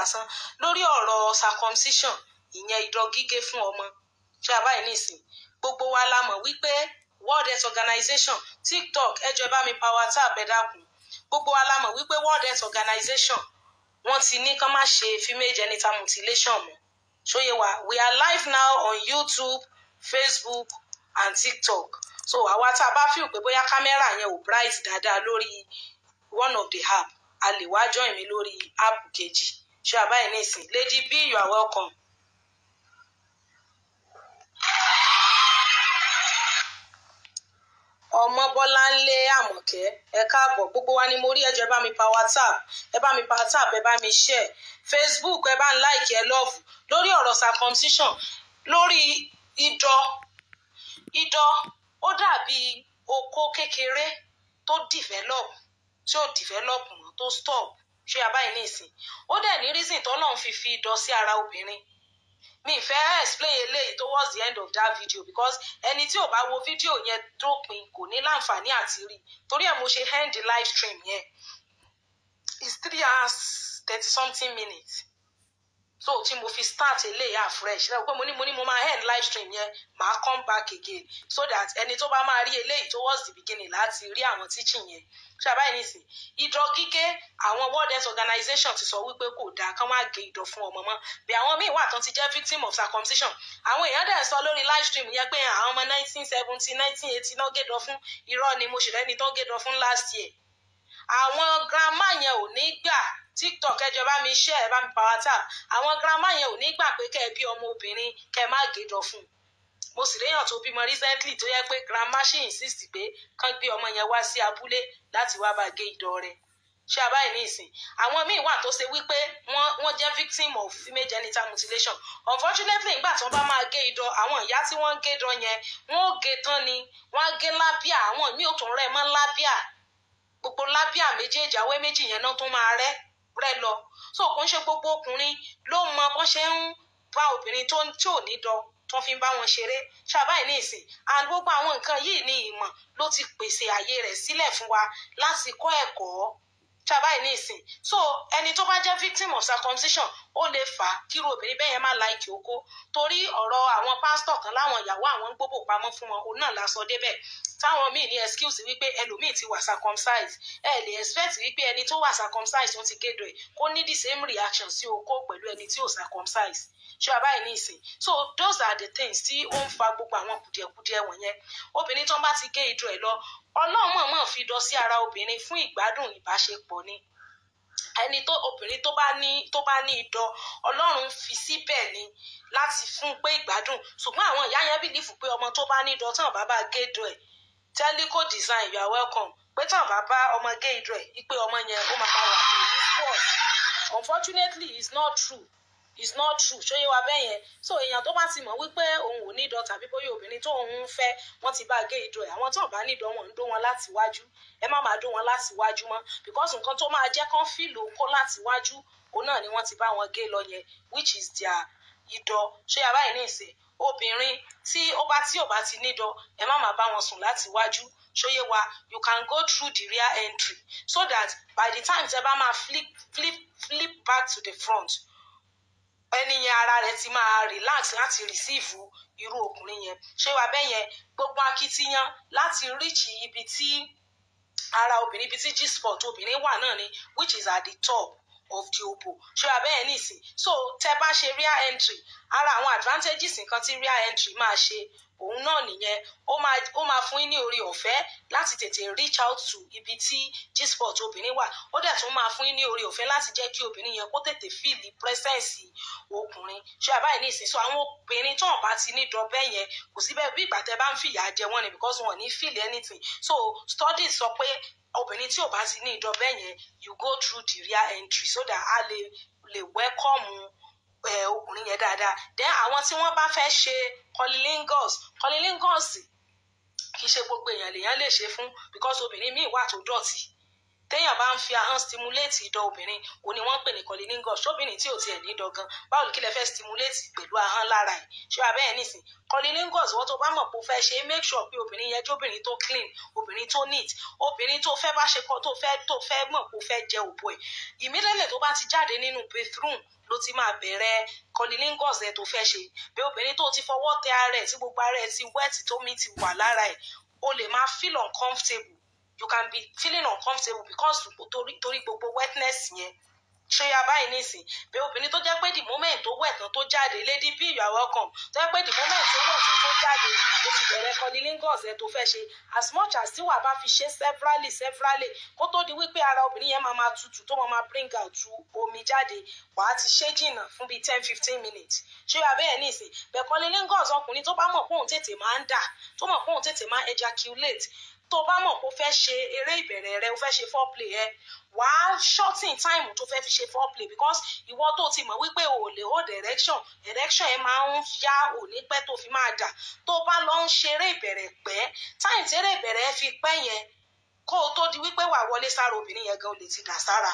lásán lórí ọ̀rọ̀ circumcision ìyẹn ìdọ̀ gígé fún ọmọ ṣé àbáyé nísìn gbogbo wa la mọ̀ wípé World Health Organization TikTok ẹjọ́ bá mi power tap ẹ dákun gbogbo wa la mọ̀ wípé World Health Organization wọ́n ti ní kán má ṣe female genital mutilation mọ́ ṣóyè wa we are live now on YouTube, Facebook and TikTok so àwa tá a bá feel pé bóyá kámẹ́rà yẹn ò bright dáadáa lórí one of the app a lè wá join mi lórí app kejì ṣé àbáyé nísìn Lady B you are welcome. ọmọ Bọ́láńlé Àmọ̀kẹ́ ẹ káàbọ̀ gbogbo wa ni mo rí ẹjọ́ ẹ bá mi pa WhatsApp ẹ bá mi pa WhatsApp ẹ bá mi share Facebook ẹ bá ń like ẹ love lórí ọ̀rọ̀ circumcision lórí ìdọ̀ ó dàbí okó kékeré tó develop tí ò develop mọ́ tó stop ṣé abáyé ní ìsìn ó dẹ̀ ní reason tọ́lọ́run fi ìdọ̀ sí ara obìnrin mi fẹ́ explain eléyìí towards the end of that video because ẹni tí ò bá wo fídíò yẹn dópin kò ní láǹfààní àti rí torí ẹ̀ mo ṣe end the live stream yẹn it's 3 hours 30 something minutes so tí mo fi start eléyìí afresh lẹ́yìn pé mo máa end live stream yẹn màá come back again so that ẹni tó bá máa rí eléyìí towards the beginning láti rí àwọn teaching yẹn ṣé àbáyé nìsín ìdọ̀ gígé àwọn World Health Organization ti sọ wípé kò dáa kán wá gé ìdọ̀ fún ọmọ mọ́ bí àwọn míì wà tán ti jẹ́ victim of circumcision àwọn èèyàn dẹ̀ sọ lórí live stream yẹn pé àwọn ọmọ 1970 1980 náà gédọ̀ fún irọ́ ni mo ṣe lẹ́ni tó gédọ̀ fún last year àwọn grandma yẹn ò ní gbà TikTok ẹjọ bá mi share ẹ bá mi power tap àwọn grandma yẹn ò ní gbà pé kẹ́ ẹ bí ọmọ obìnrin kẹ́ ẹ má gédọ̀ fún mo sì léèyàn tó bímọ recently tó yẹ pé grandma ṣì insist pé kán gbé ọmọ yẹn wá sí abúlé láti wá bá gé ìdọ̀ rẹ̀ ṣé àbáyé ní ìsìn àwọn míì wà tó ṣe wípé wọ́n jẹ́ victim of female genital mutilation unfortunately nígbà tí wọ́n bá máa gé ìdọ̀ àwọn ìyá tí wọ́n ń gé ìdọ̀ yẹn wọ́n ó gé tán ni wọ́n á gé lábíà àwọn míì ò tún rẹ̀ mọ́ lábíà gbogbo lábíà méjèèjì àwẹ́ méjì yẹn náà tún máa rẹ́ lọ so kò ń ṣe gbogbo ọkùnrin ló mọ bó ṣe ń bá obìnrin tí ò ní dọ̀ tó fi ń bá wọn ṣeré ṣàbáyé ní ìsìn and gbogbo àwọn nǹkan yìí ní ìmọ̀ ló ti pèsè àyè rẹ̀ sílẹ̀ fún wa láti kọ́ ẹ̀kọ́ ṣàbáyé ní ìsìn so ẹni tó bá jẹ́ victim of circumcision ó lè fà á kírú obìnrin bẹ́ẹ̀ yẹn má láìkì okó torí ọ̀rọ̀ àwọn pásítọ̀ kan láwọn ìyàwó àwọn ń gbóbò pamọ́ fún wọn òun náà la sọ débẹ̀ táwọn míì ní excuse wípé ẹlòmíì ti wà circumcised ẹ lè expect wípé ẹni tó wà circumcised wọ́n ti gédọ̀ ẹ̀ kó ní the same reaction sí okó pẹ̀lú ẹni tí ò circumcised ṣé àbáyé ní ìsìn so those are the things tí ó ń fa gbogbo àwọn kùdìẹ̀kudiẹ wọ̀nyẹn obìnrin tó ń bá ti gé ìdọ̀ ẹ̀ lọ Ọlọ́run mọ̀ọ́mọ̀ fi ìdọ̀ sí ara obìnrin fún ìgbádùn ìbáṣepọ̀ ni ẹni tó obìnrin tó bá ní ìdọ̀ Ọlọ́run fi síbẹ̀ ni láti fún pé ìgbádùn ṣùgbọ́n àwọn ìyá yẹn bìlífù pé ọmọ tó bá ní ìdọ̀ tán bàbá gé ìdọ̀ ẹ̀ Teleco design you are welcome pé tán bàbá ọmọ gé ìdọ̀ ẹ̀ wípé ọmọ yẹn ó máa bá wà promiscuous unfortunately it's not true ṣóyè wa bẹ́ẹ̀ yẹn so èèyàn tó bá ti mọ̀ wípé òun ò ní ìdọ̀ tàbí bóyá obìnrin tó òun ń fẹ́ wọ́n ti bá gé ìdọ̀ ẹ̀ àwọn tó bá ní ìdọ̀ wọn ń dó wọn láti wájú ẹ má máa dó wọn láti wájú mọ́ because nǹkan tó máa jẹ́ kán fìlò kó láti wájú òun náà ni wọ́n ti bá wọn gé lọ yẹn which is their ìdọ̀ ṣóyè abáyé ní ìsìn obìnrin tí ò bá ti ní ìdọ̀ ẹ má máa bá wọn sùn láti wájú ṣóyè wa you can go through the rear entry so that by the time tẹ bá máa flip back to the front ẹni yẹn ara rẹ̀ ti máa relax láti receive irú ọkùnrin yẹn ṣé wàá bẹ́ẹ̀ yẹn gbogbo akitiyan láti reach ibi tí ara obìnrin ibi tí G-spot obìnrin wà náà ni which is at the top of the obo ṣé wàá bẹ́ẹ̀ nìsín so tẹ bá ṣe rear entry ara àwọn advantages nǹkan tí rear entry máa ṣe òun náà nìyẹn ó máa fún yín ní orí ọ̀fẹ́ láti tètè reach out to ibi tí G-spot obìnrin wà ó dẹ̀ tún máa fún yín ní orí ọ̀fẹ́ láti jẹ́ kí obìnrin yẹn kó tètè feel the presence ọkùnrin ṣé àbáyé ní ìsìn so àwọn obìnrin tó ń bá ti ní dọ̀ bẹ́ẹ̀ yẹn kò sí bẹ́ẹ̀ bí ìgbà tẹ́ bá ń fìyà jẹ wọ́n ni because wọn ò ní feel anything so studies sọ pé obìnrin tí ò bá ti ní ìdọ̀ bẹ́ẹ̀ yẹn you go through the rear entry so that a lè welcome ọkùnrin yẹn dáadáa then àwọn tí wọ́n bá fẹ́ ṣe cunnilingus kì í ṣe gbogbo èèyàn lèèyàn lè ṣe fún because obìnrin míì wà tó dọ̀tí téèyàn bá ń fi ahọ́n stimulate ìdọ̀ obìnrin òní wọ́n ń pè ní cunnilingus. Ṣóbìnrin tí ò tiẹ̀ ní ìdọ̀ gan báwo kí lẹ fẹ́ stimulate pẹ̀lú ahọ́n lára ẹ̀ ṣé abẹ́ ẹ̀ nísìn cunnilingus wọ́n tó bá mọ̀ pé ó fẹ́ ṣe make sure pé obìnrin yẹn jóbìnrin tó clean obìnrin tó neat obìnrin tó fẹ́ bá ṣe kọ́ tó fẹ́ mọ̀ pé ó fẹ́ jẹ òbò ẹ̀ immediately tó bá ti jáde nínú bathroom ló ti máa bẹ̀rẹ̀ cunnilingus ẹ̀ tó fẹ́ ṣe bí obìnrin tó ti fọwọ́ tẹ ara ẹ̀ tí gbogbo ara ẹ̀ ti wet tómi ti wà lára ẹ̀ o lè máa feel uncomfortable you can be feeling uncomfortable because torí gbogbo wetness yẹn ṣé ya báyìí nísìn bí obìnrin tó jẹ́ pé the moment tó wet tán tó jáde lady b you are welcome tó jẹ́ pé the moment tó wet tán tó jáde ó ti bẹ̀rẹ̀ cunnilingus ẹ̀ tó fẹ́ ṣe as much as tí wàá bá fi ṣe severally kó tó di wípé ara obìnrin yẹn máa tutù tó máa bring out omi jáde wàá ti ṣe jìnnà fún bíi 10-15 minutes ṣé ya bẹ́ẹ̀ nísìn bẹ́ẹ̀ cunnilingus ọkùnrin tó bá mọ̀ pé òun tètè máa ń dà tó mọ̀ pé òun tètè máa ejaculate tó bá mọ̀ pé ó fẹ́ ṣe eré ìbẹ̀rẹ̀ rẹ ó fẹ́ ṣe foreplay ẹ wàá shorten time tó fẹ́ fi ṣe foreplay because ìwọ tó ti mọ̀ wípé o ò lè hold erection ẹ máa ń yá òní pẹ́ tó fi máa dà tó bá lọ ń ṣe eré ìbẹ̀rẹ̀ pẹ́ time tí eré ìbẹ̀rẹ̀ fi pẹ́ yẹn kó o tó di wípé wà wọlé sára obìnrin yẹn gan o lè ti dà sára